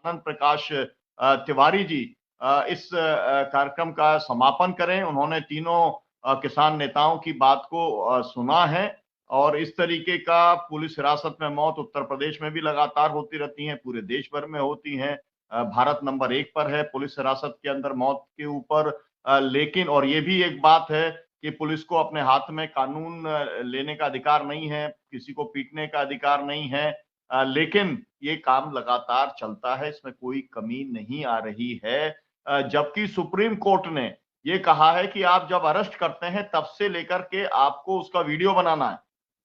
आनंद प्रकाश तिवारी जी इस कार्यक्रम का समापन करें। उन्होंने तीनों किसान नेताओं की बात को सुना है और इस तरीके का पुलिस हिरासत में मौत उत्तर प्रदेश में भी लगातार होती रहती हैं, पूरे देश भर में होती हैं। भारत नंबर 1 पर है पुलिस हिरासत के अंदर मौत के ऊपर। लेकिन और ये भी एक बात है कि पुलिस को अपने हाथ में कानून लेने का अधिकार नहीं है, किसी को पीटने का अधिकार नहीं है, लेकिन ये काम लगातार चलता है, इसमें कोई कमी नहीं आ रही है। जबकि सुप्रीम कोर्ट ने ये कहा है कि आप जब अरेस्ट करते हैं तब से लेकर के आपको उसका वीडियो बनाना है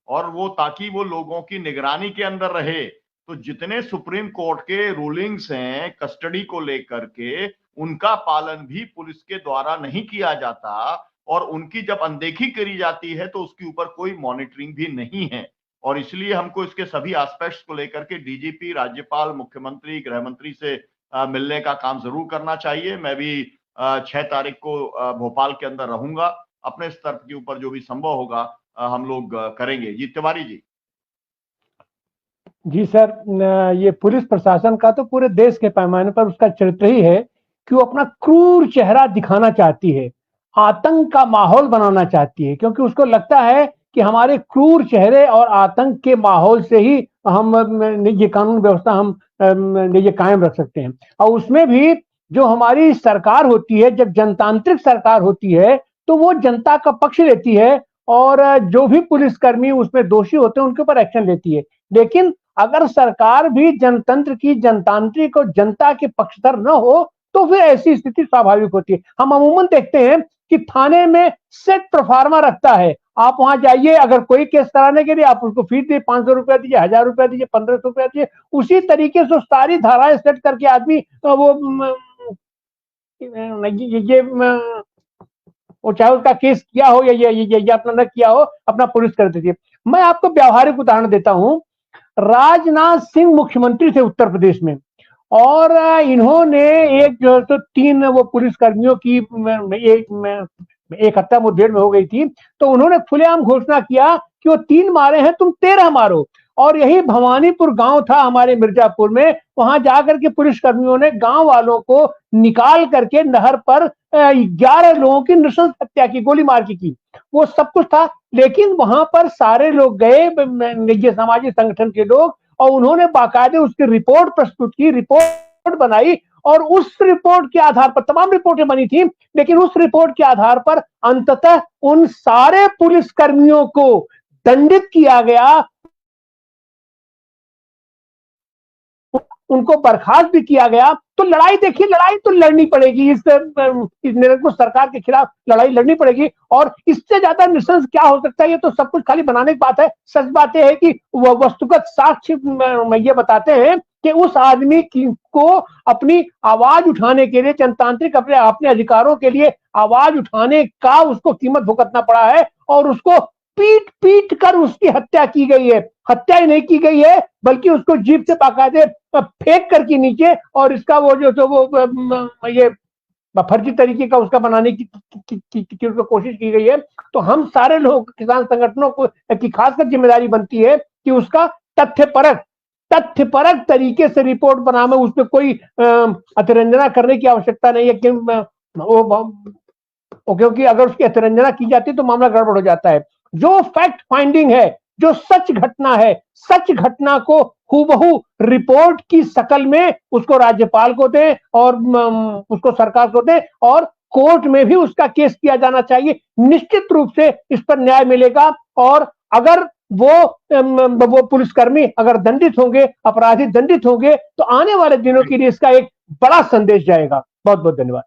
और वो ताकि वो लोगों की निगरानी के अंदर रहे। तो जितने सुप्रीम कोर्ट के रूलिंग्स हैं कस्टडी को लेकर के, उनका पालन भी पुलिस के द्वारा नहीं किया जाता और उनकी जब अनदेखी करी जाती है तो उसके ऊपर कोई मॉनिटरिंग भी नहीं है। और इसलिए हमको इसके सभी एस्पेक्ट्स को लेकर के डीजीपी, राज्यपाल, मुख्यमंत्री, गृह मंत्री से मिलने का काम जरूर करना चाहिए। मैं भी 6 तारीख को भोपाल के अंदर रहूंगा। अपने स्तर के ऊपर जो भी संभव होगा हम लोग करेंगे। जी तिवारी जी। जी सर, ये पुलिस प्रशासन का तो पूरे देश के पैमाने पर उसका चरित्र ही है कि वो अपना क्रूर चेहरा दिखाना चाहती है, आतंक का माहौल बनाना चाहती है, क्योंकि उसको लगता है कि हमारे क्रूर चेहरे और आतंक के माहौल से ही हम ये कानून व्यवस्था हम ये कायम रख सकते हैं। और उसमें भी जो हमारी सरकार होती है, जब जनतांत्रिक सरकार होती है तो वो जनता का पक्ष लेती है और जो भी पुलिसकर्मी उसमें दोषी होते हैं उनके ऊपर एक्शन लेती है। लेकिन अगर सरकार भी जनतंत्र की, जनतांत्रिक और जनता के पक्षधर न हो तो फिर ऐसी स्थिति स्वाभाविक होती है। हम अमूमन देखते हैं कि थाने में सेट प्रोफार्मा रखता है, आप वहां जाइए, अगर कोई केस कराने के लिए आप उसको फीस दीजिए, 500 रुपया दीजिए, 1000 रुपया दीजिए, 1500 रुपया दीजिए, उसी तरीके से सारी धाराएं सेट करके आदमी वो चाहे उसका केस किया हो या ये अपना न किया हो, अपना पुलिस कर दीजिए। मैं आपको व्यावहारिक उदाहरण देता हूं। राजनाथ सिंह मुख्यमंत्री थे उत्तर प्रदेश में और इन्होंने एक जो तो 3 वो पुलिसकर्मियों की एक हत्या मुठभेड़ में हो गई थी, तो उन्होंने खुलेआम घोषणा किया कि वो 3 मारे हैं, तुम 13 मारो। और यही भवानीपुर गांव था हमारे मिर्जापुर में, वहां जाकर के पुलिसकर्मियों ने गांव वालों को निकाल करके नहर पर 11 लोगों की नृशंस हत्या की, गोली मार की। वो सब कुछ था, लेकिन वहां पर सारे लोग गए, ये सामाजिक संगठन के लोग, और उन्होंने बाकायदे उसकी रिपोर्ट प्रस्तुत की, रिपोर्ट बनाई और उस रिपोर्ट के आधार पर, तमाम रिपोर्टें बनी थी, लेकिन उस रिपोर्ट के आधार पर अंततः उन सारे पुलिसकर्मियों को दंडित किया गया, उनको बर्खास्त भी किया गया। तो लड़ाई देखिए, लड़ाई तो लड़नी पड़ेगी, इस निरंकुश सरकार के खिलाफ लड़ाई लड़नी पड़ेगी। और इससे ज्यादा निशंस क्या हो सकता है? ये तो सब कुछ खाली बनाने की बात है। सच बात है कि वस्तुगत साक्ष्य ये बताते हैं कि उस आदमी को अपनी आवाज उठाने के लिए, जनतांत्रिक अपने अधिकारों के लिए आवाज उठाने का उसको कीमत भुगतना पड़ा है और उसको पीट पीट कर उसकी हत्या की गई है। हत्या ही नहीं की गई है बल्कि उसको जीप से बाकायदे फेंक करके नीचे, और इसका वो जो वो ये फर्जी तरीके का उसका बनाने की उसको कोशिश की गई है। तो हम सारे लोग, किसान संगठनों को की खासकर जिम्मेदारी बनती है कि उसका तथ्यपरक तरीके से रिपोर्ट बनाना, उसमें कोई अतिरंजना करने की आवश्यकता नहीं है क्योंकि अगर उसकी अतिरंजना की जाती है तो मामला गड़बड़ हो जाता है। जो फैक्ट फाइंडिंग है, जो सच घटना है, सच घटना को हूबहू रिपोर्ट की शकल में उसको राज्यपाल को दें और उसको सरकार को दें और कोर्ट में भी उसका केस किया जाना चाहिए। निश्चित रूप से इस पर न्याय मिलेगा और अगर वो पुलिसकर्मी अगर दंडित होंगे, अपराधी दंडित होंगे, तो आने वाले दिनों के लिए इसका एक बड़ा संदेश जाएगा। बहुत बहुत धन्यवाद।